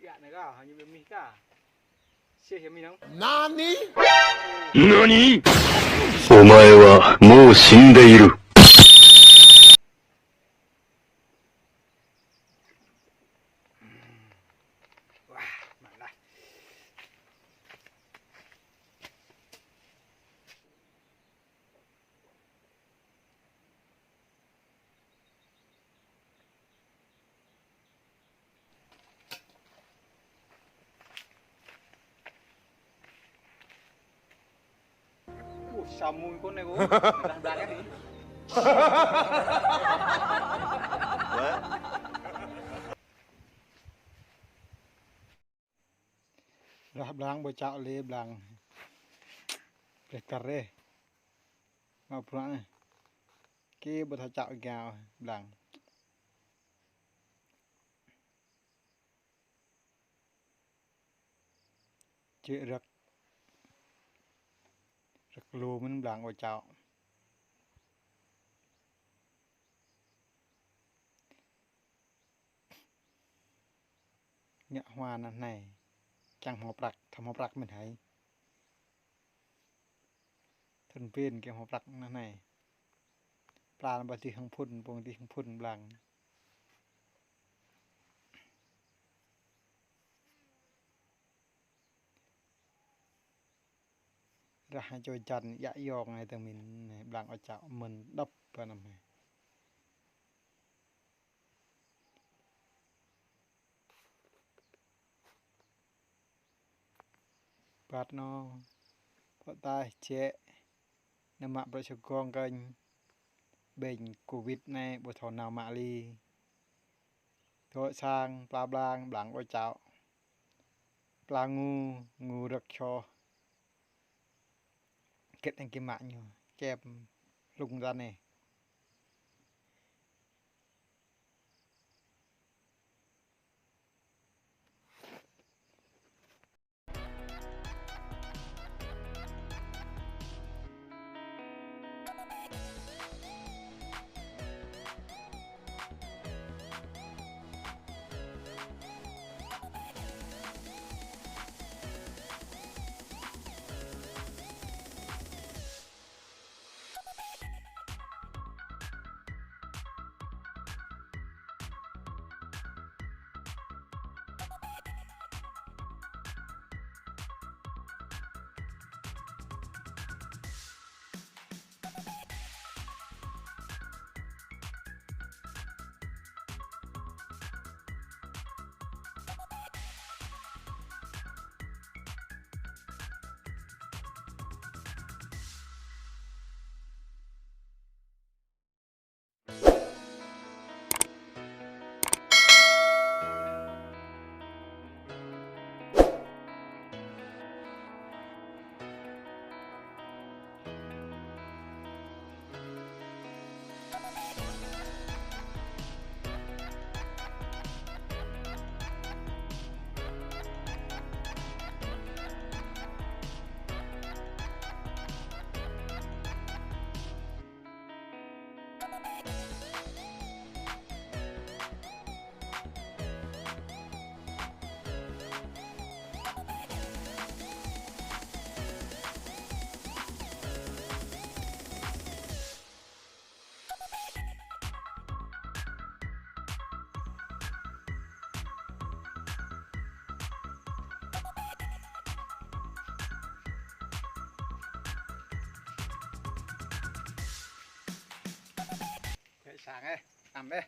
Ya này cả, như bên mi cả. Xia hiểm mi nóng. Nani? 何？お前はもう死んでいる。Wow, mà lại. Ủa, sao mùi con này bố? Làm ra cái gì? Lah belang bocah le belang. Rekare. Ngau pulang. Ki bocah cak gao belang. Cik rek. Rek lu men belang bocah. Nhạ hoa này chẳng hộp rạc, thầm hộp rạc mình thấy thân viên cái hộp rạc này pla bà tí hăng phun bông tí hăng phun blang ra hai cho chân dạ giòn này từ mình blang ở chảo mình đắp vào nằm này bát nó có tai chế nằm mạng bởi cho con kênh bệnh covid này bộ thảo nào mạ ly thôi sang pla blang blang ở chảo pla ngu ngu rực cho kết thành cái mạng nhiều chẹp lùng ra này sáng ấy, làm đây.